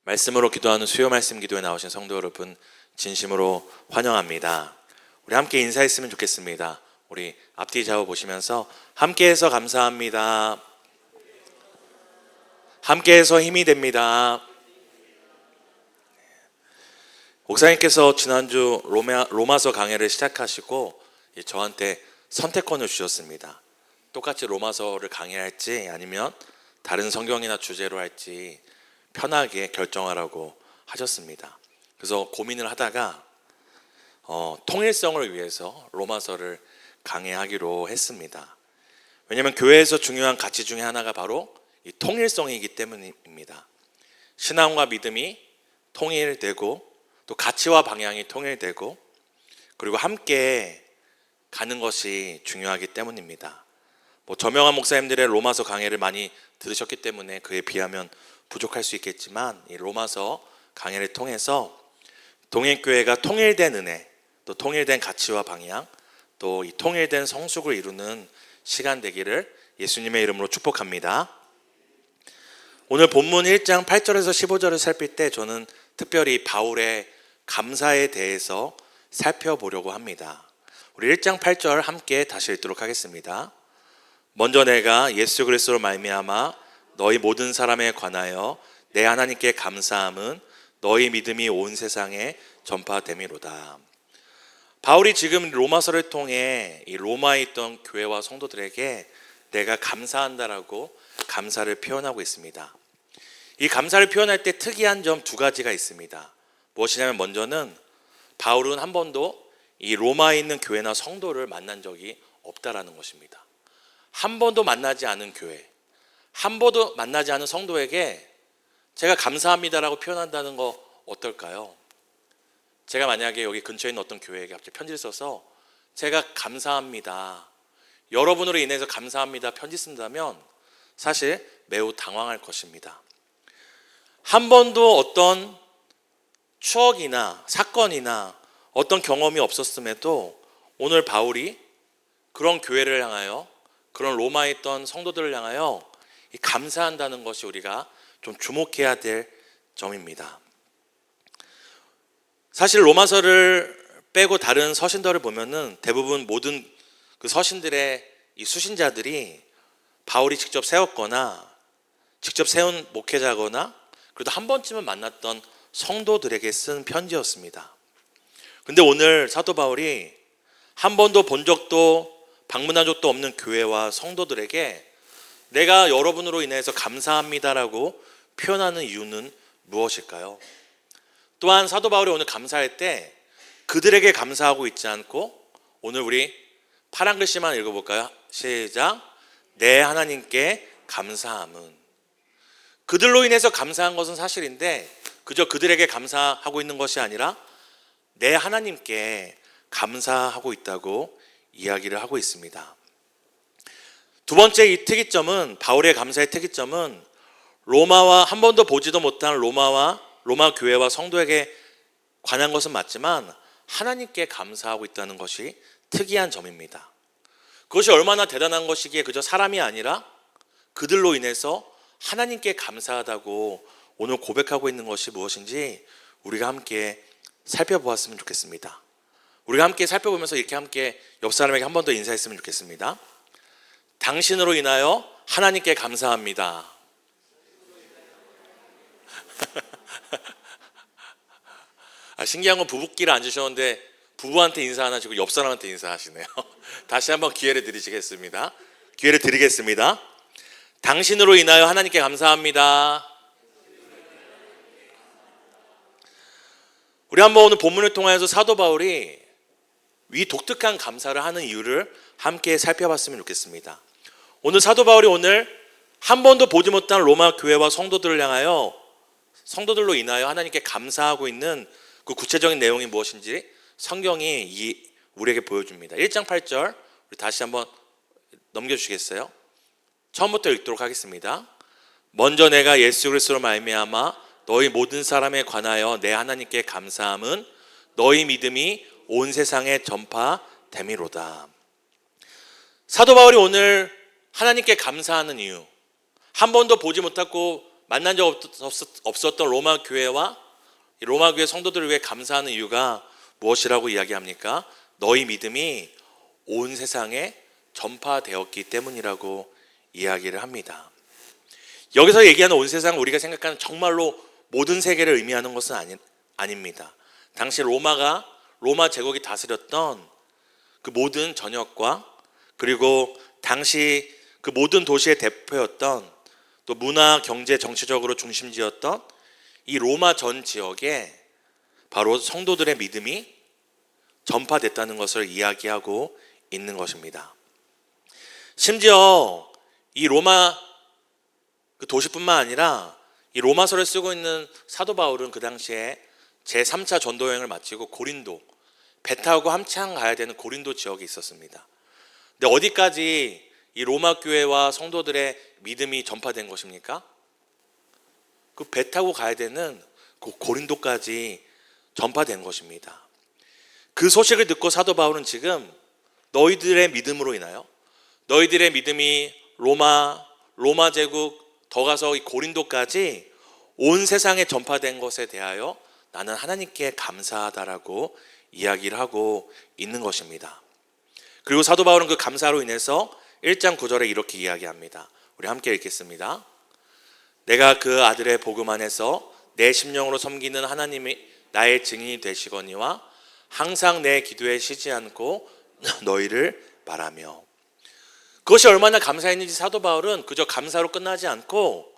말씀으로 기도하는 수요 말씀 기도에 나오신 성도 여러분 진심으로 환영합니다. 우리 함께 인사했으면 좋겠습니다. 우리 앞뒤 좌우 보시면서 함께해서 감사합니다. 함께해서 힘이 됩니다. 목사님께서 지난주 로마서 강해를 시작하시고 저한테 선택권을 주셨습니다. 똑같이 로마서를 강해할지 아니면 다른 성경이나 주제로 할지 편하게 결정하라고 하셨습니다. 그래서 고민을 하다가 통일성을 위해서 로마서를 강해하기로 했습니다. 왜냐하면 교회에서 중요한 가치 중에 하나가 바로 이 통일성이기 때문입니다. 신앙과 믿음이 통일되고 또 가치와 방향이 통일되고 그리고 함께 가는 것이 중요하기 때문입니다. 저명한 목사님들의 로마서 강해를 많이 들으셨기 때문에 그에 비하면 부족할 수 있겠지만 이 로마서 강해를 통해서 동행교회가 통일된 은혜, 또 통일된 가치와 방향, 또 이 통일된 성숙을 이루는 시간 되기를 예수님의 이름으로 축복합니다. 오늘 본문 1장 8절에서 15절을 살필 때 저는 특별히 바울의 감사에 대해서 살펴보려고 합니다. 우리 1장 8절 함께 다시 읽도록 하겠습니다. 먼저 내가 예수 그리스도로 말미암아 너희 모든 사람에 관하여 내 하나님께 감사함은 너희 믿음이 온 세상에 전파됨이로다. 바울이 지금 로마서를 통해 이 로마에 있던 교회와 성도들에게 내가 감사한다라고 감사를 표현하고 있습니다. 이 감사를 표현할 때 특이한 점 두 가지가 있습니다. 무엇이냐면 먼저는 바울은 한 번도 이 로마에 있는 교회나 성도를 만난 적이 없다라는 것입니다. 한 번도 만나지 않은 교회, 한 번도 만나지 않은 성도에게 제가 감사합니다라고 표현한다는 거 어떨까요? 제가 만약에 여기 근처에 있는 어떤 교회에게 갑자기 편지를 써서 제가 감사합니다, 여러분으로 인해서 감사합니다 편지 쓴다면 사실 매우 당황할 것입니다. 한 번도 어떤 추억이나 사건이나 어떤 경험이 없었음에도 오늘 바울이 그런 교회를 향하여, 그런 로마에 있던 성도들을 향하여 감사한다는 것이 우리가 좀 주목해야 될 점입니다. 사실 로마서를 빼고 다른 서신들을 보면은 대부분 모든 그 서신들의 이 수신자들이 바울이 직접 세웠거나 직접 세운 목회자거나 그래도 한 번쯤은 만났던 성도들에게 쓴 편지였습니다. 근데 오늘 사도 바울이 한 번도 본 적도 방문한 적도 없는 교회와 성도들에게 내가 여러분으로 인해서 감사합니다라고 표현하는 이유는 무엇일까요? 또한 사도 바울이 오늘 감사할 때 그들에게 감사하고 있지 않고 오늘 우리 파란 글씨만 읽어볼까요? 시작. 내 하나님께 감사함은. 그들로 인해서 감사한 것은 사실인데 그저 그들에게 감사하고 있는 것이 아니라 내 하나님께 감사하고 있다고 이야기를 하고 있습니다. 두 번째 이 특이점은, 바울의 감사의 특이점은 로마와 한 번도 보지도 못한 로마 교회와 성도에게 관한 것은 맞지만 하나님께 감사하고 있다는 것이 특이한 점입니다. 그것이 얼마나 대단한 것이기에 그저 사람이 아니라 그들로 인해서 하나님께 감사하다고 오늘 고백하고 있는 것이 무엇인지 우리가 함께 살펴보았으면 좋겠습니다. 우리가 함께 살펴보면서 이렇게 함께 옆 사람에게 한 번 더 인사했으면 좋겠습니다. 당신으로 인하여 하나님께 감사합니다. 신기한 건 부부끼리 앉으셨는데 부부한테 인사 안 하시고 옆 사람한테 인사하시네요. 다시 한번 기회를 드리겠습니다. 당신으로 인하여 하나님께 감사합니다. 우리 한번 오늘 본문을 통해서 사도 바울이 이 독특한 감사를 하는 이유를 함께 살펴봤으면 좋겠습니다. 오늘 사도 바울이 오늘 한 번도 보지 못한 로마 교회와 성도들을 향하여, 성도들로 인하여 하나님께 감사하고 있는 그 구체적인 내용이 무엇인지 성경이 우리에게 보여줍니다. 1장 8절 우리 다시 한번 넘겨주시겠어요? 처음부터 읽도록 하겠습니다. 먼저 내가 예수 그리스도로 말미암아 너희 모든 사람에 관하여 내 하나님께 감사함은 너희 믿음이 온 세상에 전파됨이로다. 사도 바울이 오늘 하나님께 감사하는 이유, 한 번도 보지 못하고 만난 적 없었던 로마 교회와 로마 교회 성도들을 위해 감사하는 이유가 무엇이라고 이야기합니까? 너희 믿음이 온 세상에 전파되었기 때문이라고 이야기를 합니다. 여기서 얘기하는 온 세상은 우리가 생각하는 정말로 모든 세계를 의미하는 것은 아닙니다. 당시 로마 제국이 다스렸던 그 모든 전역과 그리고 당시 그 모든 도시의 대표였던 또 문화, 경제, 정치적으로 중심지였던 이 로마 전 지역에 바로 성도들의 믿음이 전파됐다는 것을 이야기하고 있는 것입니다. 심지어 이 로마 그 도시뿐만 아니라 이 로마서를 쓰고 있는 사도 바울은 그 당시에 제3차 전도 여행을 마치고 고린도, 배 타고 한참 가야 되는 고린도 지역에 있었습니다. 근데 어디까지 이 로마 교회와 성도들의 믿음이 전파된 것입니까? 그 배 타고 가야 되는 그 고린도까지 전파된 것입니다. 그 소식을 듣고 사도 바울은 지금 너희들의 믿음으로 인하여 너희들의 믿음이 로마 제국 더 가서 이 고린도까지 온 세상에 전파된 것에 대하여 나는 하나님께 감사하다라고 이야기를 하고 있는 것입니다. 그리고 사도 바울은 그 감사로 인해서 1장 9절에 이렇게 이야기합니다. 우리 함께 읽겠습니다. 내가 그 아들의 복음 안에서 내 심령으로 섬기는 하나님이 나의 증인이 되시거니와 항상 내 기도에 쉬지 않고 너희를 바라며. 그것이 얼마나 감사했는지 사도 바울은 그저 감사로 끝나지 않고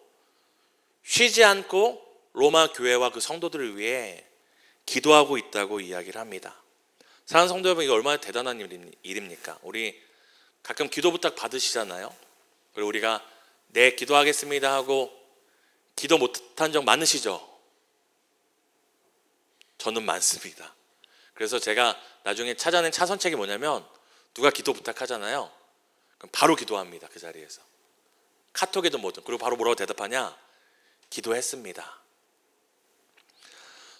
쉬지 않고 로마 교회와 그 성도들을 위해 기도하고 있다고 이야기를 합니다. 사랑하는 성도 여러분, 이게 얼마나 대단한 일입니까? 우리 가끔 기도 부탁 받으시잖아요. 그리고 우리가 네 기도하겠습니다 하고 기도 못한 적 많으시죠? 저는 많습니다. 그래서 제가 나중에 찾아낸 차선책이 뭐냐면 누가 기도 부탁하잖아요. 그럼 바로 기도합니다. 그 자리에서. 카톡에도 뭐든. 그리고 바로 뭐라고 대답하냐? 기도했습니다.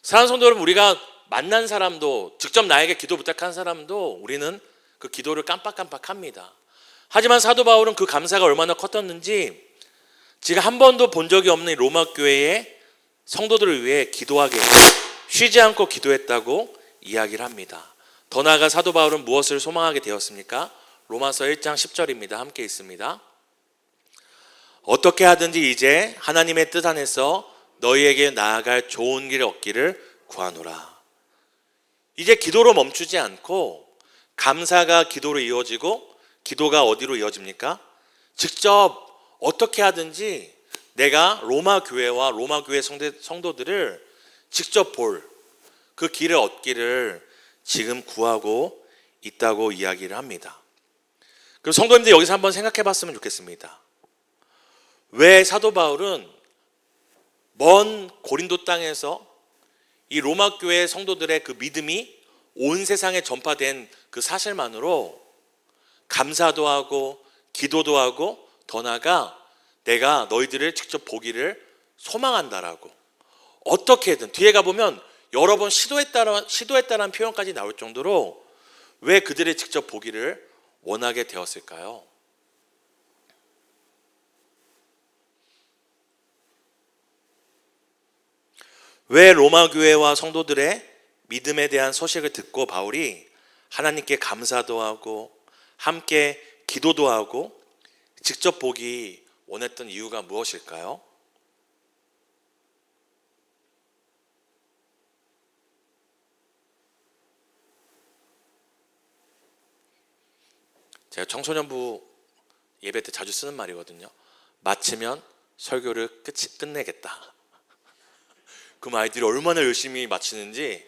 사랑하는 성도 여러분, 우리가 만난 사람도 직접 나에게 기도 부탁한 사람도 우리는 그 기도를 깜빡깜빡합니다. 하지만 사도 바울은 그 감사가 얼마나 컸었는지 지금 한 번도 본 적이 없는 로마 교회의 성도들을 위해 기도하게 쉬지 않고 기도했다고 이야기를 합니다. 더 나아가 사도 바울은 무엇을 소망하게 되었습니까? 로마서 1장 10절입니다. 함께 있습니다. 어떻게 하든지 이제 하나님의 뜻 안에서 너희에게 나아갈 좋은 길을 얻기를 구하노라. 이제 기도로 멈추지 않고 감사가 기도로 이어지고 기도가 어디로 이어집니까? 직접 어떻게 하든지 내가 로마 교회와 로마 교회 성도들을 직접 볼 그 길을 얻기를 지금 구하고 있다고 이야기를 합니다. 그럼 성도님들 여기서 한번 생각해 봤으면 좋겠습니다. 왜 사도 바울은 먼 고린도 땅에서 이 로마 교회 성도들의 그 믿음이 온 세상에 전파된 그 사실만으로 감사도 하고 기도도 하고 더 나아가 내가 너희들을 직접 보기를 소망한다라고 어떻게든 뒤에 가보면 여러 번 시도했다라는 표현까지 나올 정도로 왜 그들을 직접 보기를 원하게 되었을까요? 왜 로마 교회와 성도들의 믿음에 대한 소식을 듣고 바울이 하나님께 감사도 하고 함께 기도도 하고 직접 보기 원했던 이유가 무엇일까요? 제가 청소년부 예배 때 자주 쓰는 말이거든요. 마치면 설교를 끝내겠다. 그럼 아이들이 얼마나 열심히 마치는지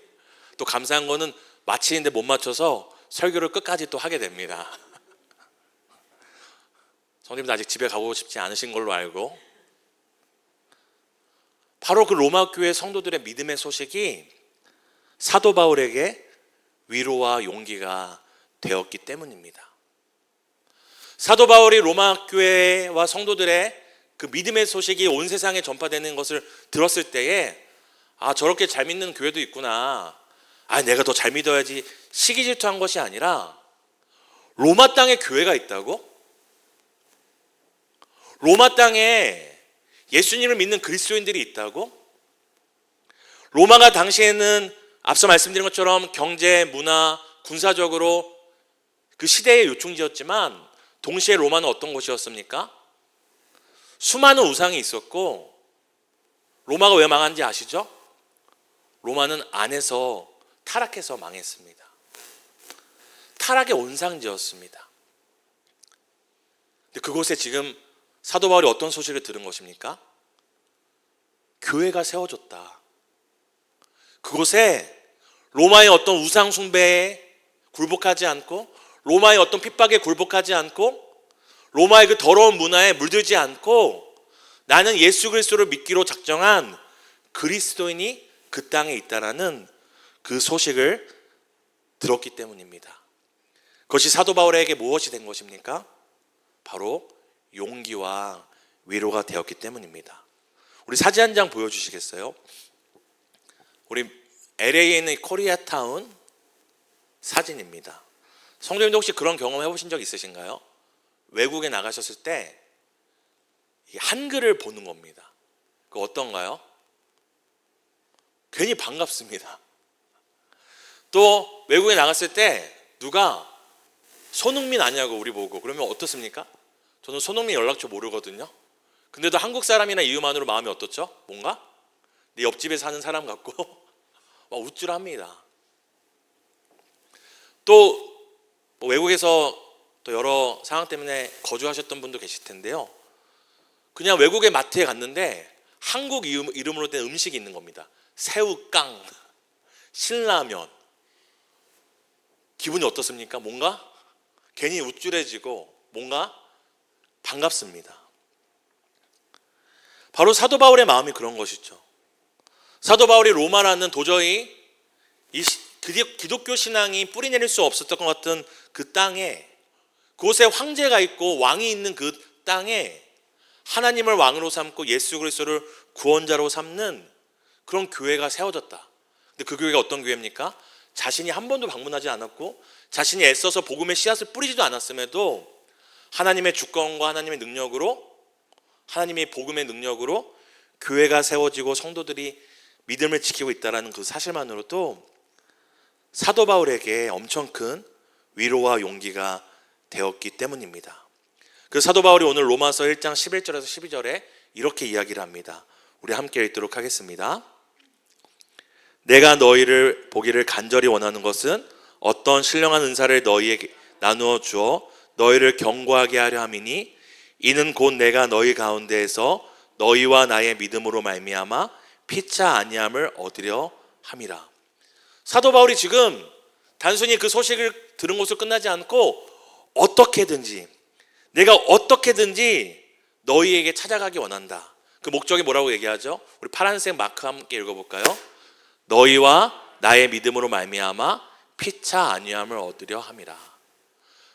또 감사한 거는 마치는데 못 맞춰서 설교를 끝까지 또 하게 됩니다. 성도님들 아직 집에 가고 싶지 않으신 걸로 알고 바로 그 로마 교회 성도들의 믿음의 소식이 사도 바울에게 위로와 용기가 되었기 때문입니다. 사도 바울이 로마 교회와 성도들의 그 믿음의 소식이 온 세상에 전파되는 것을 들었을 때에 저렇게 잘 믿는 교회도 있구나. 내가 더 잘 믿어야지 시기 질투한 것이 아니라 로마 땅에 교회가 있다고? 로마 땅에 예수님을 믿는 그리스도인들이 있다고? 로마가 당시에는 앞서 말씀드린 것처럼 경제, 문화, 군사적으로 그 시대의 요충지였지만 동시에 로마는 어떤 곳이었습니까? 수많은 우상이 있었고, 로마가 왜 망한지 아시죠? 로마는 안에서 타락해서 망했습니다. 타락의 온상지였습니다. 근데 그곳에 지금 사도 바울이 어떤 소식을 들은 것입니까? 교회가 세워졌다. 그곳에 로마의 어떤 우상 숭배에 굴복하지 않고, 로마의 어떤 핍박에 굴복하지 않고, 로마의 그 더러운 문화에 물들지 않고 나는 예수 그리스도를 믿기로 작정한 그리스도인이 그 땅에 있다라는 그 소식을 들었기 때문입니다. 그것이 사도 바울에게 무엇이 된 것입니까? 바로 용기와 위로가 되었기 때문입니다. 우리 사진 한 장 보여주시겠어요? 우리 LA에 있는 코리아타운 사진입니다. 성도님도 혹시 그런 경험 해보신 적 있으신가요? 외국에 나가셨을 때 한글을 보는 겁니다. 그 어떤가요? 괜히 반갑습니다. 또 외국에 나갔을 때 누가 손흥민 아니냐고 우리 보고 그러면 어떻습니까? 저는 손흥민 연락처 모르거든요. 근데도 한국 사람이나 이유만으로 마음이 어떻죠? 뭔가 내 옆집에 사는 사람 같고 막 우쭐합니다. 또 뭐 외국에서 또 여러 상황 때문에 거주하셨던 분도 계실 텐데요. 그냥 외국의 마트에 갔는데 한국 이름으로 된 음식이 있는 겁니다. 새우깡, 신라면. 기분이 어떻습니까? 뭔가 괜히 우쭐해지고 뭔가 반갑습니다. 바로 사도 바울의 마음이 그런 것이죠. 사도 바울이 로마라는 도저히 기독교 신앙이 뿌리내릴 수 없었던 것 같은 그 땅에, 그곳에 황제가 있고 왕이 있는 그 땅에 하나님을 왕으로 삼고 예수 그리스도를 구원자로 삼는 그런 교회가 세워졌다. 근데 그 교회가 어떤 교회입니까? 자신이 한 번도 방문하지 않았고 자신이 애써서 복음의 씨앗을 뿌리지도 않았음에도 하나님의 주권과 하나님의 능력으로, 하나님의 복음의 능력으로 교회가 세워지고 성도들이 믿음을 지키고 있다는 그 사실만으로도 사도 바울에게 엄청 큰 위로와 용기가 되었기 때문입니다. 그 사도 바울이 오늘 로마서 1장 11절에서 12절에 이렇게 이야기를 합니다. 우리 함께 읽도록 하겠습니다. 내가 너희를 보기를 간절히 원하는 것은 어떤 신령한 은사를 너희에게 나누어 주어 너희를 견고하게 하려 함이니 이는 곧 내가 너희 가운데에서 너희와 나의 믿음으로 말미암아 피차 아니함을 얻으려 함이라. 사도 바울이 지금 단순히 그 소식을 들은 것으로 끝나지 않고 내가 어떻게든지 너희에게 찾아가기 원한다. 그 목적이 뭐라고 얘기하죠? 우리 파란색 마크 함께 읽어볼까요? 너희와 나의 믿음으로 말미암아 피차 아니함을 얻으려 함이라.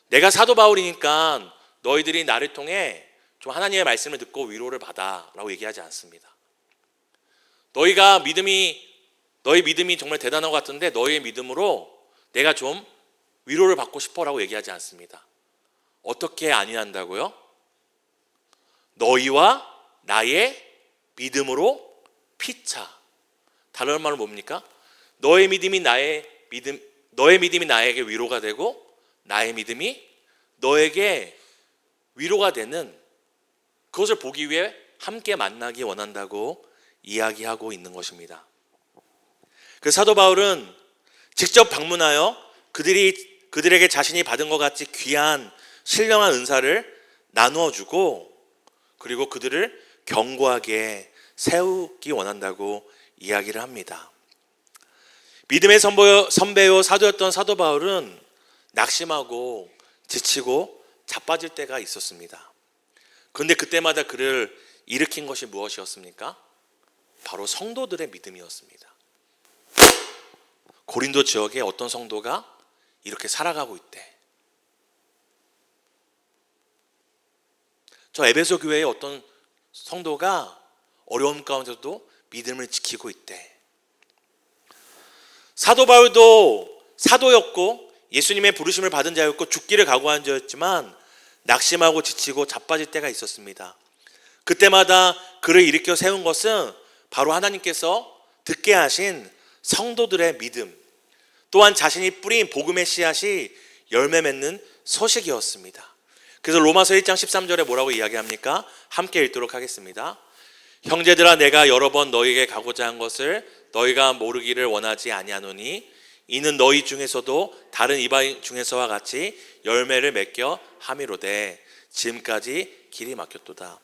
내가 사도 바울이니까 너희들이 나를 통해 좀 하나님의 말씀을 듣고 위로를 받아 라고 얘기하지 않습니다. 너희 믿음이 정말 대단한 것 같은데 너희의 믿음으로 내가 좀 위로를 받고 싶어 라고 얘기하지 않습니다. 어떻게 아니한다고요? 너희와 나의 믿음으로 피차. 다른 말은 뭡니까? 너의 믿음이 나에게 위로가 되고 나의 믿음이 너에게 위로가 되는 그것을 보기 위해 함께 만나기 원한다고 이야기하고 있는 것입니다. 그 사도 바울은 직접 방문하여 그들에게 자신이 받은 것 같이 귀한 신령한 은사를 나누어 주고 그리고 그들을 견고하게 세우기 원한다고 이야기를 합니다. 믿음의 선배요 사도였던 사도 바울은 낙심하고 지치고 자빠질 때가 있었습니다. 그런데 그때마다 그를 일으킨 것이 무엇이었습니까? 바로 성도들의 믿음이었습니다. 고린도 지역에 어떤 성도가 이렇게 살아가고 있대. 저 에베소 교회에 어떤 성도가 어려움 가운데도 믿음을 지키고 있대. 사도 바울도 사도였고 예수님의 부르심을 받은 자였고 죽기를 각오한 자였지만 낙심하고 지치고 자빠질 때가 있었습니다. 그때마다 그를 일으켜 세운 것은 바로 하나님께서 듣게 하신 성도들의 믿음, 또한 자신이 뿌린 복음의 씨앗이 열매 맺는 소식이었습니다. 그래서 로마서 1장 13절에 뭐라고 이야기합니까? 함께 읽도록 하겠습니다. 형제들아, 내가 여러 번 너희에게 가고자 한 것을 너희가 모르기를 원하지 아니하노니 이는 너희 중에서도 다른 이방 중에서와 같이 열매를 맺겨 함이로되 지금까지 길이 막혔도다.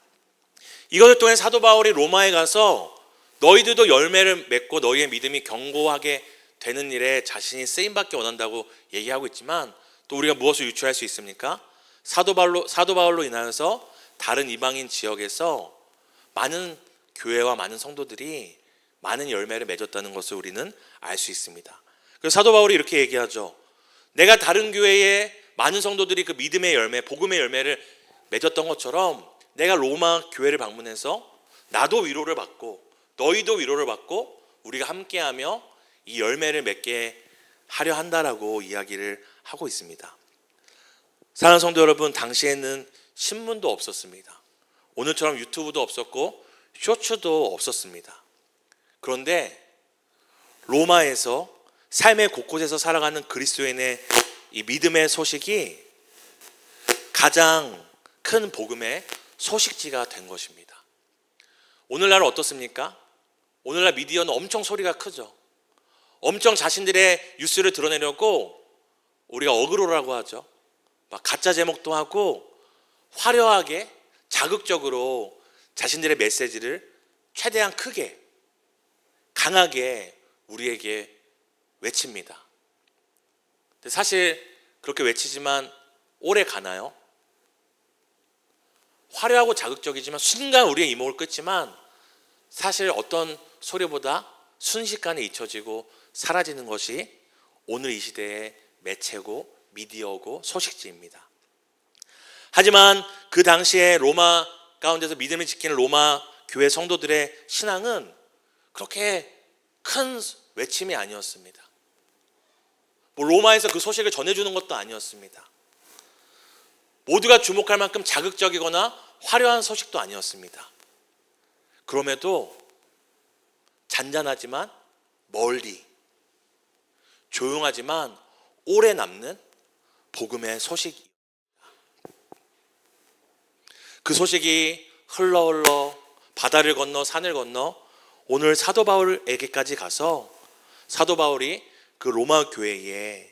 이것을 통해 사도 바울이 로마에 가서 너희들도 열매를 맺고 너희의 믿음이 견고하게 되는 일에 자신이 쓰임받기 원한다고 얘기하고 있지만, 또 우리가 무엇을 유추할 수 있습니까? 사도 바울로 인하여서 다른 이방인 지역에서 많은 교회와 많은 성도들이 많은 열매를 맺었다는 것을 우리는 알 수 있습니다. 그래서 사도 바울이 이렇게 얘기하죠. 내가 다른 교회에 많은 성도들이 그 믿음의 열매, 복음의 열매를 맺었던 것처럼 내가 로마 교회를 방문해서 나도 위로를 받고 너희도 위로를 받고 우리가 함께하며 이 열매를 맺게 하려 한다라고 이야기를 하고 있습니다. 사랑하는 성도 여러분, 당시에는 신문도 없었습니다. 오늘처럼 유튜브도 없었고 쇼츠도 없었습니다. 그런데 로마에서 삶의 곳곳에서 살아가는 그리스도인의 이 믿음의 소식이 가장 큰 복음의 소식지가 된 것입니다. 오늘날 어떻습니까? 오늘날 미디어는 엄청 소리가 크죠. 엄청 자신들의 뉴스를 드러내려고 우리가 어그로라고 하죠. 막 가짜 제목도 하고 화려하게 자극적으로 자신들의 메시지를 최대한 크게 강하게 우리에게 외칩니다. 근데 사실 그렇게 외치지만 오래 가나요? 화려하고 자극적이지만 순간 우리의 이목을 끌지만 사실 어떤 소리보다 순식간에 잊혀지고 사라지는 것이 오늘 이 시대의 매체고 미디어고 소식지입니다. 하지만 그 당시에 로마 가운데서 믿음을 지키는 로마 교회 성도들의 신앙은 그렇게 큰 외침이 아니었습니다. 로마에서 그 소식을 전해주는 것도 아니었습니다. 모두가 주목할 만큼 자극적이거나 화려한 소식도 아니었습니다. 그럼에도 잔잔하지만 멀리, 조용하지만 오래 남는 복음의 소식이, 그 소식이 흘러 바다를 건너 산을 건너 오늘 사도 바울에게까지 가서 사도 바울이 그 로마 교회의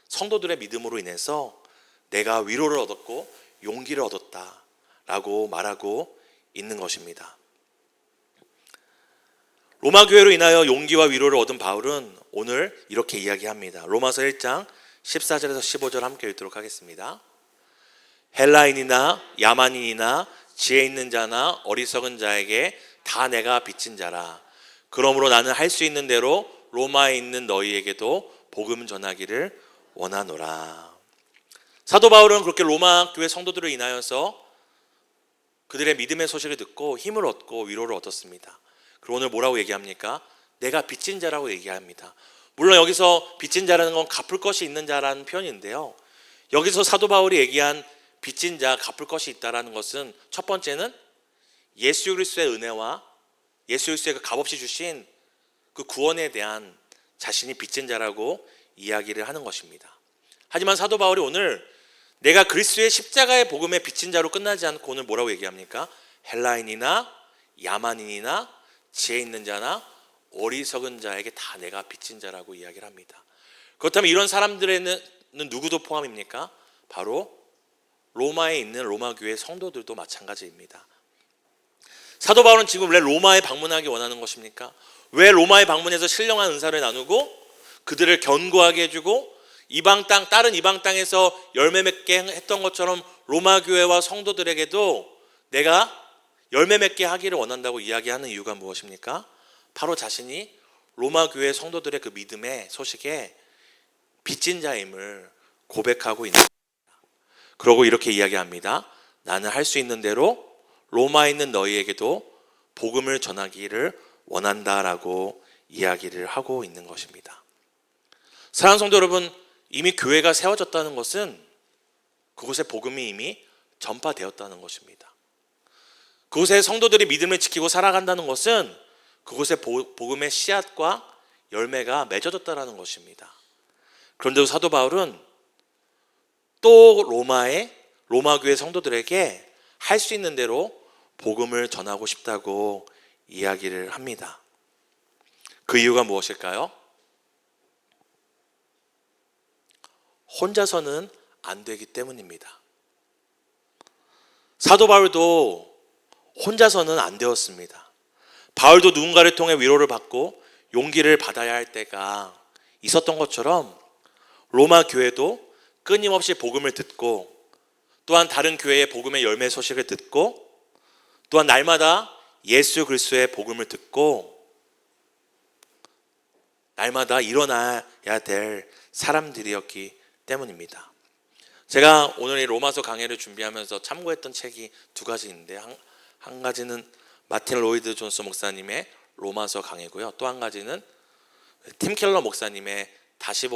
성도들의 믿음으로 인해서 내가 위로를 얻었고 용기를 얻었다라고 말하고 있는 것입니다. 로마 교회로 인하여 용기와 위로를 얻은 바울은 오늘 이렇게 이야기합니다. 로마서 1장 14절에서 15절 함께 읽도록 하겠습니다. 헬라인이나 야만인이나 지혜 있는 자나 어리석은 자에게 다 내가 빚진 자라. 그러므로 나는 할 수 있는 대로 로마에 있는 너희에게도 복음 전하기를 원하노라. 사도 바울은 그렇게 로마 교회 성도들을 인하여서 그들의 믿음의 소식을 듣고 힘을 얻고 위로를 얻었습니다. 그리고 오늘 뭐라고 얘기합니까? 내가 빚진 자라고 얘기합니다. 물론 여기서 빚진 자라는 건 갚을 것이 있는 자라는 표현인데요, 여기서 사도 바울이 얘기한 빚진 자, 갚을 것이 있다라는 것은 첫 번째는 예수 그리스도의 은혜와 예수 그리스도의 그 값없이 주신 그 구원에 대한 자신이 빚진 자라고 이야기를 하는 것입니다. 하지만 사도 바울이 오늘 내가 그리스도의 십자가의 복음에 빚진 자로 끝나지 않고 오늘 뭐라고 얘기합니까? 헬라인이나 야만인이나 지혜 있는 자나 어리석은 자에게 다 내가 빚진 자라고 이야기를 합니다. 그렇다면 이런 사람들에는 누구도 포함입니까? 바로 로마에 있는 로마 교회 성도들도 마찬가지입니다. 사도 바울은 지금 왜 로마에 방문하기 원하는 것입니까? 왜 로마에 방문해서 신령한 은사를 나누고 그들을 견고하게 해주고 이방 땅, 다른 이방 땅에서 열매 맺게 했던 것처럼 로마 교회와 성도들에게도 내가 열매 맺게 하기를 원한다고 이야기하는 이유가 무엇입니까? 바로 자신이 로마 교회 성도들의 그 믿음의 소식에 빚진 자임을 고백하고 있는 겁니다. 그러고 이렇게 이야기합니다. 나는 할 수 있는 대로 로마에 있는 너희에게도 복음을 전하기를 원한다라고 이야기를 하고 있는 것입니다. 사랑하는 성도 여러분, 이미 교회가 세워졌다는 것은 그곳에 복음이 이미 전파되었다는 것입니다. 그곳에 성도들이 믿음을 지키고 살아간다는 것은 그곳에 복음의 씨앗과 열매가 맺어졌다는 것입니다. 그런데 사도 바울은 또 로마 교회 성도들에게 할 수 있는 대로 복음을 전하고 싶다고 이야기를 합니다. 그 이유가 무엇일까요? 혼자서는 안 되기 때문입니다. 사도 바울도 혼자서는 안 되었습니다. 바울도 누군가를 통해 위로를 받고 용기를 받아야 할 때가 있었던 것처럼 로마 교회도 끊임없이 복음을 듣고 또한 다른 교회의 복음의 열매 소식을 듣고 또한 날마다 예수 그리스도의 복음을 듣고 날마다 일어나야 될 사람들이었기 때문입니다. 제가 오늘 이 로마서 강해를 준비하면서 참고했던 책이 두 가지 있는데 한 가지는 마틴 로이드 존스 목사님의 로마서 강해고요. 또 한 가지는 팀 켈러 목사님의 다시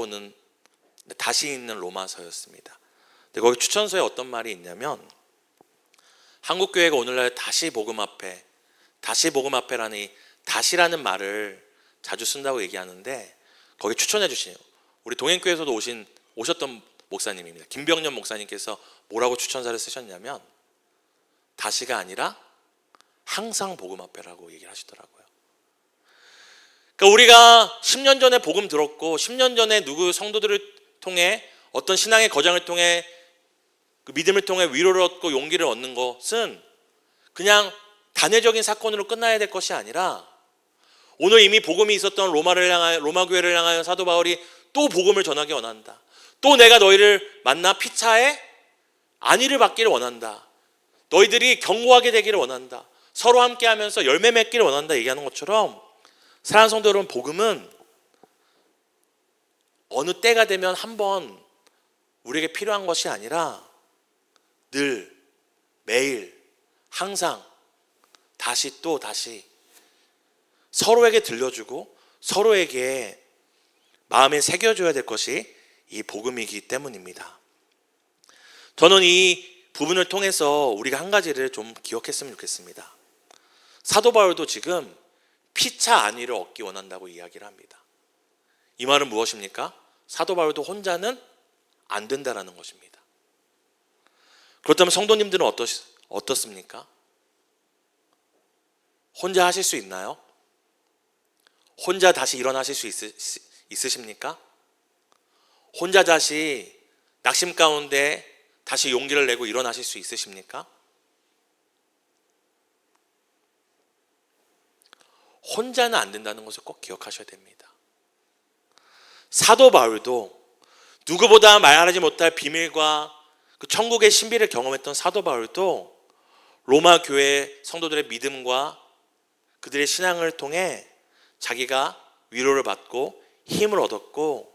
읽는 로마서였습니다. 근데 거기 추천서에 어떤 말이 있냐면 한국 교회가 오늘날 다시 복음 앞에라는 이 다시라는 말을 자주 쓴다고 얘기하는데 거기 추천해 주시네요. 우리 동행교회에서도 오셨던 목사님입니다. 김병년 목사님께서 뭐라고 추천사를 쓰셨냐면 다시가 아니라 항상 복음 앞에라고 얘기를 하시더라고요. 그러니까 우리가 10년 전에 복음 들었고 10년 전에 누구 성도들을 통해 어떤 신앙의 거장을 통해 그 믿음을 통해 위로를 얻고 용기를 얻는 것은 그냥 단회적인 사건으로 끝나야 될 것이 아니라 오늘 이미 복음이 있었던 로마 교회를 향하여 사도 바울이 또 복음을 전하기 원한다. 또 내가 너희를 만나 피차에 안위를 받기를 원한다. 너희들이 견고하게 되기를 원한다. 서로 함께하면서 열매 맺기를 원한다 얘기하는 것처럼 사랑하는 성도 여러분, 복음은 어느 때가 되면 한번 우리에게 필요한 것이 아니라 늘 매일 항상 다시 또 다시 서로에게 들려주고 서로에게 마음에 새겨줘야 될 것이 이 복음이기 때문입니다. 저는 이 부분을 통해서 우리가 한 가지를 좀 기억했으면 좋겠습니다. 사도 바울도 지금 피차 안위를 얻기 원한다고 이야기를 합니다. 이 말은 무엇입니까? 사도 바울도 혼자는 안 된다라는 것입니다. 그렇다면 성도님들은 어떻습니까? 혼자 하실 수 있나요? 혼자 다시 일어나실 수 있으십니까? 혼자 다시 낙심 가운데 다시 용기를 내고 일어나실 수 있으십니까? 혼자는 안 된다는 것을 꼭 기억하셔야 됩니다. 사도 바울도 누구보다 말하지 못할 비밀과 그 천국의 신비를 경험했던 사도 바울도 로마 교회 성도들의 믿음과 그들의 신앙을 통해 자기가 위로를 받고 힘을 얻었고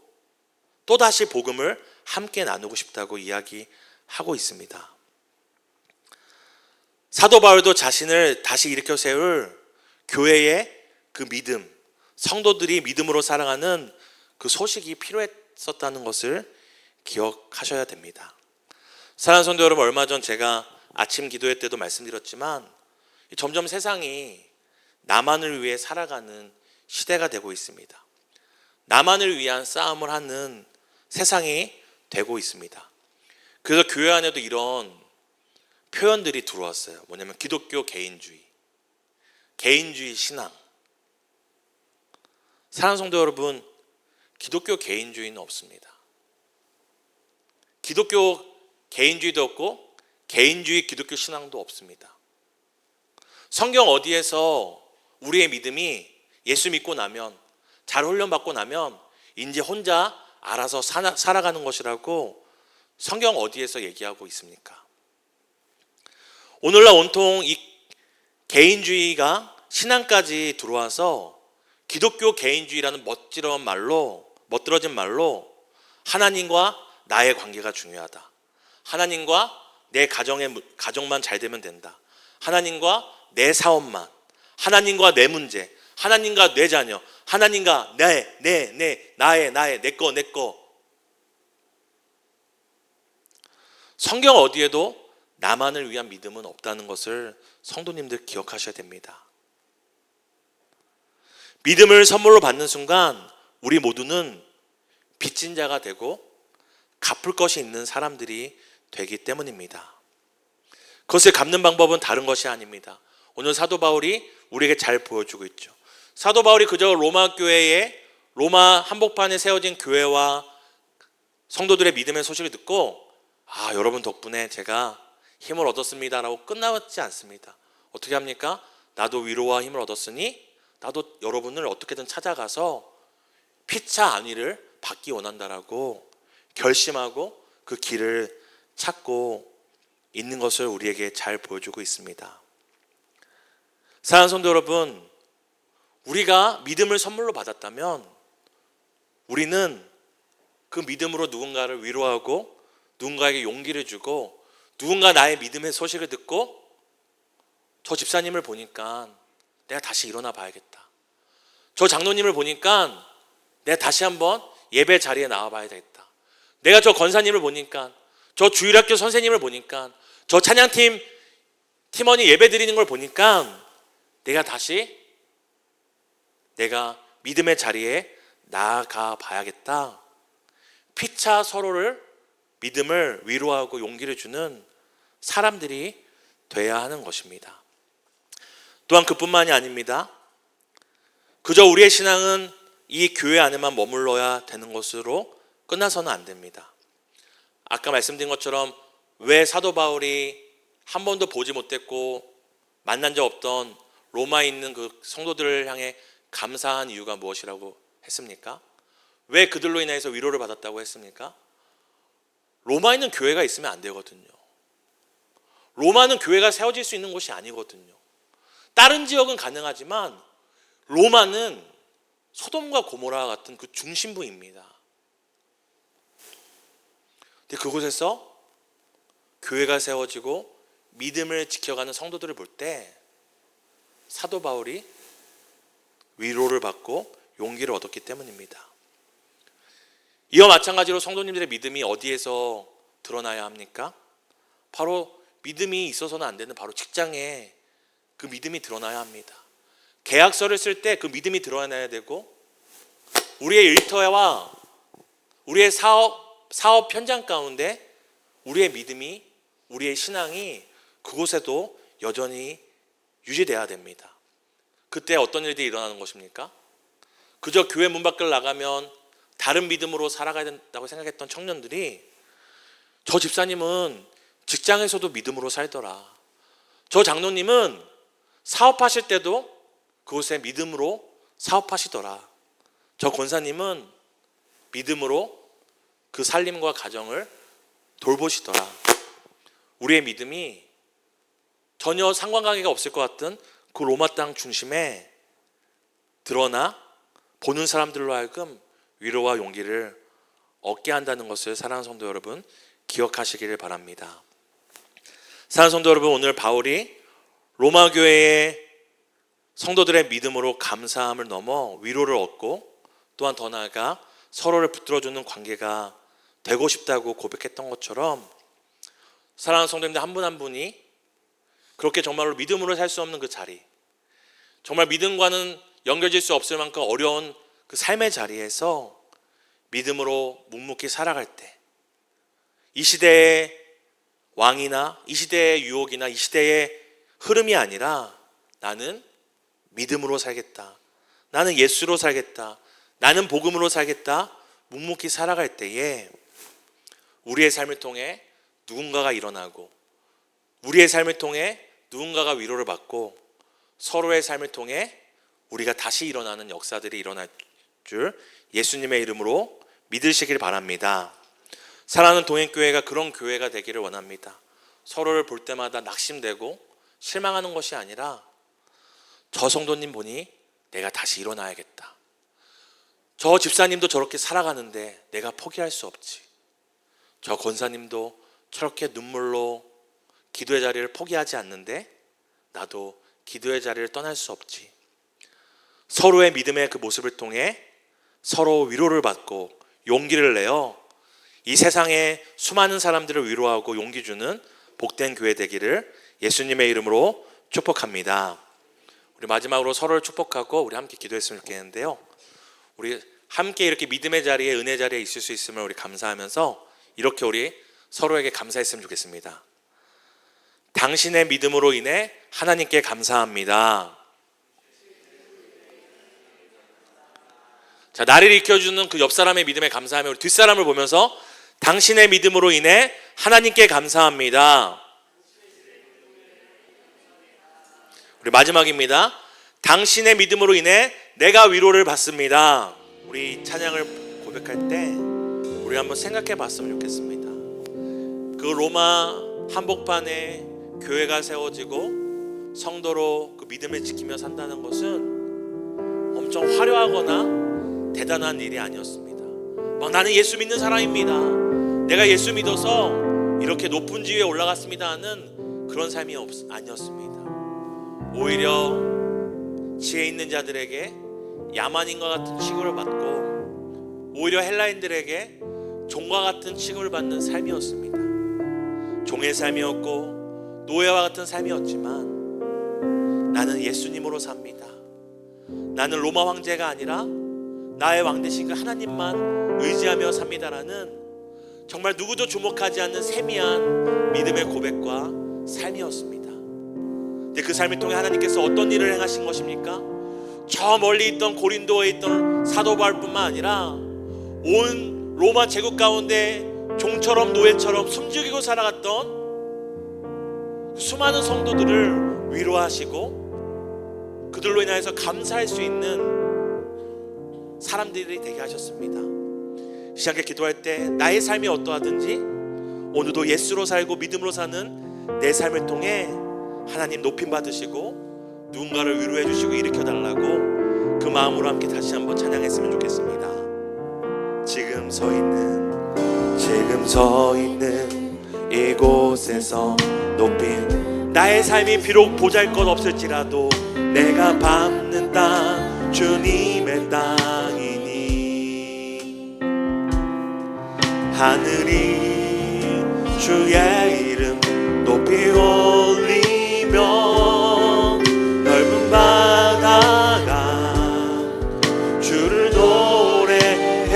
또다시 복음을 함께 나누고 싶다고 이야기하고 있습니다. 사도 바울도 자신을 다시 일으켜 세울 교회의 그 믿음, 성도들이 믿음으로 살아가는 그 소식이 필요했었다는 것을 기억하셔야 됩니다. 사랑하는 성도 여러분, 얼마 전 제가 아침 기도회 때도 말씀드렸지만 점점 세상이 나만을 위해 살아가는 시대가 되고 있습니다. 나만을 위한 싸움을 하는 세상이 되고 있습니다. 그래서 교회 안에도 이런 표현들이 들어왔어요. 뭐냐면 기독교 개인주의 신앙. 사랑하는 성도 여러분, 기독교 개인주의는 없습니다. 기독교 개인주의도 없고 개인주의 기독교 신앙도 없습니다. 성경 어디에서 우리의 믿음이 예수 믿고 나면 잘 훈련받고 나면 이제 혼자 알아서 살아가는 것이라고 성경 어디에서 얘기하고 있습니까? 오늘날 온통 이 개인주의가 신앙까지 들어와서 기독교 개인주의라는 멋들어진 말로 하나님과 나의 관계가 중요하다. 하나님과 내 가정만 잘 되면 된다. 하나님과 내 사업만, 하나님과 내 문제, 하나님과 내 자녀, 하나님과 나의 내 거. 성경 어디에도 나만을 위한 믿음은 없다는 것을 성도님들 기억하셔야 됩니다. 믿음을 선물로 받는 순간 우리 모두는 빚진 자가 되고 갚을 것이 있는 사람들이 되기 때문입니다. 그것을 갚는 방법은 다른 것이 아닙니다. 오늘 사도 바울이 우리에게 잘 보여주고 있죠. 사도 바울이 그저 로마 교회에, 로마 한복판에 세워진 교회와 성도들의 믿음의 소식을 듣고 여러분 덕분에 제가 힘을 얻었습니다 라고 끝나지 않습니다. 어떻게 합니까? 나도 위로와 힘을 얻었으니 나도 여러분을 어떻게든 찾아가서 피차 안위를 받기 원한다라고 결심하고 그 길을 찾고 있는 것을 우리에게 잘 보여주고 있습니다. 사랑하는 성도 여러분, 우리가 믿음을 선물로 받았다면 우리는 그 믿음으로 누군가를 위로하고 누군가에게 용기를 주고 누군가 나의 믿음의 소식을 듣고 저 집사님을 보니까 내가 다시 일어나 봐야겠다. 저 장로님을 보니까 내가 다시 한번 예배 자리에 나와 봐야 되겠다. 내가 저 권사님을 보니까, 저 주일학교 선생님을 보니까, 저 찬양팀 팀원이 예배 드리는 걸 보니까 내가 다시 내가 믿음의 자리에 나아가 봐야겠다. 피차 서로를 믿음을 위로하고 용기를 주는 사람들이 돼야 하는 것입니다. 또한 그뿐만이 아닙니다. 그저 우리의 신앙은 이 교회 안에만 머물러야 되는 것으로 끝나서는 안 됩니다. 아까 말씀드린 것처럼 왜 사도 바울이 한 번도 보지 못했고 만난 적 없던 로마에 있는 그 성도들을 향해 감사한 이유가 무엇이라고 했습니까? 왜 그들로 인해서 위로를 받았다고 했습니까? 로마에 있는 교회가 있으면 안 되거든요. 로마는 교회가 세워질 수 있는 곳이 아니거든요. 다른 지역은 가능하지만 로마는 소돔과 고모라 같은 그 중심부입니다. 근데 그곳에서 교회가 세워지고 믿음을 지켜가는 성도들을 볼 때 사도 바울이 위로를 받고 용기를 얻었기 때문입니다. 이와 마찬가지로 성도님들의 믿음이 어디에서 드러나야 합니까? 바로 믿음이 있어서는 안 되는 바로 직장에 그 믿음이 드러나야 합니다. 계약서를 쓸 때 그 믿음이 드러나야 되고 우리의 일터와 우리의 사업 현장 가운데 우리의 믿음이, 우리의 신앙이 그곳에도 여전히 유지돼야 됩니다. 그때 어떤 일들이 일어나는 것입니까? 그저 교회 문 밖을 나가면 다른 믿음으로 살아가야 된다고 생각했던 청년들이 저 집사님은 직장에서도 믿음으로 살더라. 저 장로님은 사업하실 때도 그곳에 믿음으로 사업하시더라. 저 권사님은 믿음으로 그 살림과 가정을 돌보시더라. 우리의 믿음이 전혀 상관관계가 없을 것 같은 그 로마 땅 중심에 드러나 보는 사람들로 하여금 위로와 용기를 얻게 한다는 것을 사랑하는 성도 여러분 기억하시기를 바랍니다. 사랑하는 성도 여러분, 오늘 바울이 로마 교회의 성도들의 믿음으로 감사함을 넘어 위로를 얻고 또한 더 나아가 서로를 붙들어주는 관계가 되고 싶다고 고백했던 것처럼 사랑하는 성도님들 한 분 한 분이 그렇게 정말로 믿음으로 살 수 없는 그 자리, 정말 믿음과는 연결될 수 없을 만큼 어려운 그 삶의 자리에서 믿음으로 묵묵히 살아갈 때 이 시대의 왕이나 이 시대의 유혹이나 이 시대의 흐름이 아니라 나는 믿음으로 살겠다, 나는 예수로 살겠다, 나는 복음으로 살겠다 묵묵히 살아갈 때에 우리의 삶을 통해 누군가가 일어나고 우리의 삶을 통해 누군가가 위로를 받고 서로의 삶을 통해 우리가 다시 일어나는 역사들이 일어날 줄 예수님의 이름으로 믿으시길 바랍니다. 사랑하는 동행교회가 그런 교회가 되기를 원합니다. 서로를 볼 때마다 낙심되고 실망하는 것이 아니라 저 성도님 보니 내가 다시 일어나야겠다. 저 집사님도 저렇게 살아가는데 내가 포기할 수 없지. 저 권사님도 저렇게 눈물로 기도의 자리를 포기하지 않는데 나도 기도의 자리를 떠날 수 없지. 서로의 믿음의 그 모습을 통해 서로 위로를 받고 용기를 내어 이 세상에 수많은 사람들을 위로하고 용기 주는 복된 교회 되기를 예수님의 이름으로 축복합니다. 우리 마지막으로 서로를 축복하고 우리 함께 기도했으면 좋겠는데요. 우리 함께 이렇게 믿음의 자리에, 은혜 자리에 있을 수 있음을 우리 감사하면서 이렇게 우리 서로에게 감사했으면 좋겠습니다. 당신의 믿음으로 인해 하나님께 감사합니다. 자, 나를 일으켜주는 그 옆 사람의 믿음에 감사하며 우리 뒷사람을 보면서 당신의 믿음으로 인해 하나님께 감사합니다. 우리 마지막입니다. 당신의 믿음으로 인해 내가 위로를 받습니다. 우리 찬양을 고백할 때 우리 한번 생각해 봤으면 좋겠습니다. 그 로마 한복판에 교회가 세워지고 성도로 그 믿음을 지키며 산다는 것은 엄청 화려하거나 대단한 일이 아니었습니다. 막 나는 예수 믿는 사람입니다, 내가 예수 믿어서 이렇게 높은 지위에 올라갔습니다 하는 그런 삶이 아니었습니다. 오히려 지혜 있는 자들에게 야만인과 같은 취급을 받고 오히려 헬라인들에게 종과 같은 취급을 받는 삶이었습니다. 종의 삶이었고 노예와 같은 삶이었지만 나는 예수님으로 삽니다. 나는 로마 황제가 아니라 나의 왕 되신 그 하나님만 의지하며 삽니다라는 정말 누구도 주목하지 않는 세미한 믿음의 고백과 삶이었습니다. 근데 그 삶을 통해 하나님께서 어떤 일을 행하신 것입니까? 저 멀리 있던 고린도에 있던 사도 바울뿐만 아니라 온 로마 제국 가운데 종처럼 노예처럼 숨죽이고 살아갔던 수많은 성도들을 위로하시고 그들로 인하여서 감사할 수 있는 사람들이 되게 하셨습니다. 시작에 기도할 때 나의 삶이 어떠하든지 오늘도 예수로 살고 믿음으로 사는 내 삶을 통해 하나님 높임 받으시고 누군가를 위로해 주시고 일으켜 달라고 그 마음으로 함께 다시 한번 찬양했으면 좋겠습니다. 지금 서 있는 이곳에서 높임 나의 삶이 비록 보잘것없을지라도 내가 밟는 땅 주님의 땅이니 하늘이 주의 이름 높이 올리며 넓은 바다가 주를 노래해.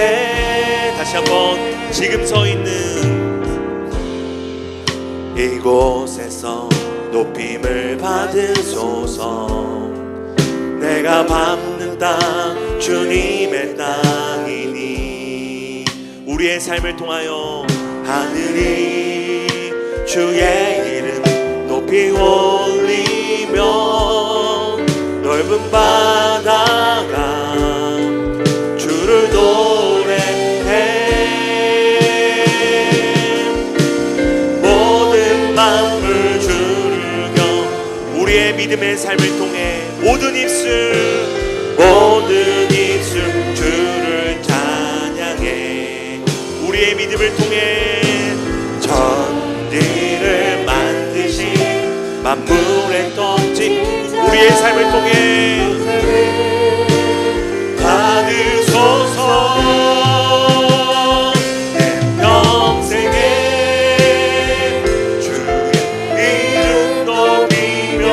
다시 한번 지금 서 있는 이곳에서 높임을 받으소서. 내가 밟는 땅 주님의 땅이니 우리의 삶을 통하여 하늘이 주의 이름 높이 올리며 넓은 바다가 주를 노래해. 모든 만물 주를 경 우리의 믿음의 삶을 통해 모든 입술 주를 찬양해. 우리의 믿음을 통해 천지를 만드신 만물의 통치 우리의 삶을 통해 받으소서. 내 평생에 주의 이름 높이며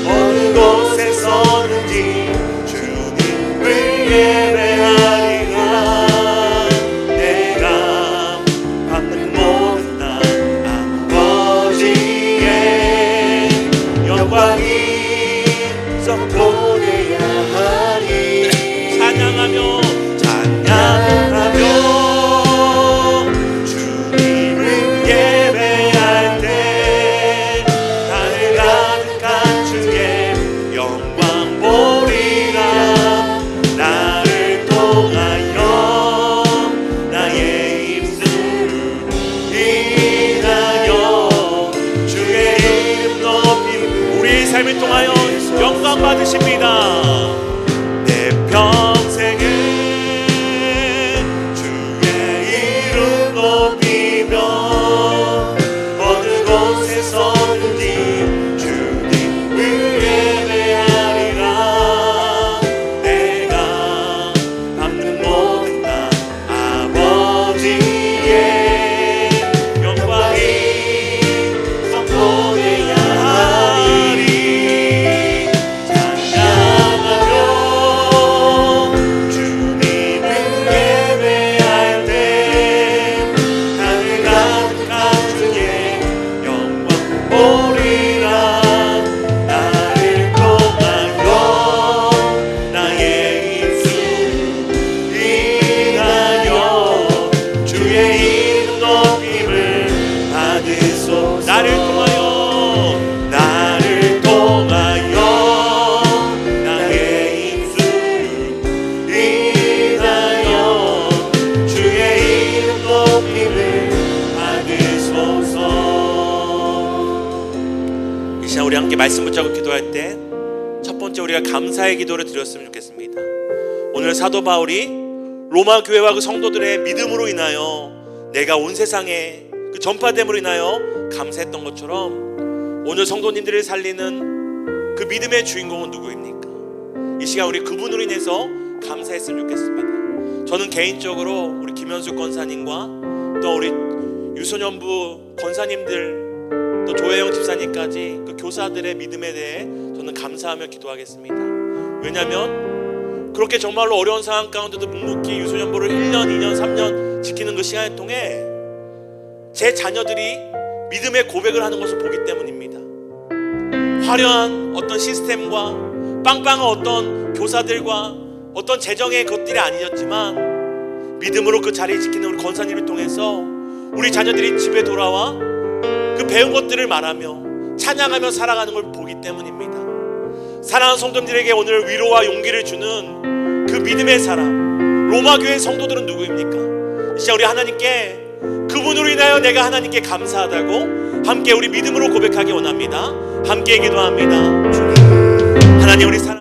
어느 곳에 서든지 주님을 예배하리라. 내가 받는 모든 땅 아버지의 영광이 썩보내야 하리. 찬양하며 주님을 예배할 때 하늘 가득한 주의 영광 보리라. 나를 함께 말씀 붙잡고 기도할 때 첫 번째 우리가 감사의 기도를 드렸으면 좋겠습니다. 오늘 사도 바울이 로마 교회와 그 성도들의 믿음으로 인하여 내가 온 세상에 그 전파됨으로 인하여 감사했던 것처럼 오늘 성도님들을 살리는 그 믿음의 주인공은 누구입니까? 이 시간 우리 그분으로 인해서 감사했으면 좋겠습니다. 저는 개인적으로 우리 김현숙 권사님과 또 우리 유소년부 권사님들 또 조혜영 집사님까지 그 교사들의 믿음에 대해 저는 감사하며 기도하겠습니다. 왜냐하면 그렇게 정말로 어려운 상황 가운데도 묵묵히 유소년부를 1년, 2년, 3년 지키는 그 시간을 통해 제 자녀들이 믿음의 고백을 하는 것을 보기 때문입니다. 화려한 어떤 시스템과 빵빵한 어떤 교사들과 어떤 재정의 것들이 아니었지만 믿음으로 그 자리를 지키는 우리 권사님을 통해서 우리 자녀들이 집에 돌아와 그 배운 것들을 말하며 찬양하며 살아가는 걸 보기 때문입니다. 사랑하는 성도님들에게 오늘 위로와 용기를 주는 그 믿음의 사람 로마 교회 성도들은 누구입니까? 이 시간 우리 하나님께 그분으로 인하여 내가 하나님께 감사하다고 함께 우리 믿음으로 고백하기 원합니다. 함께 기도합니다. 주님, 하나님 우리 사랑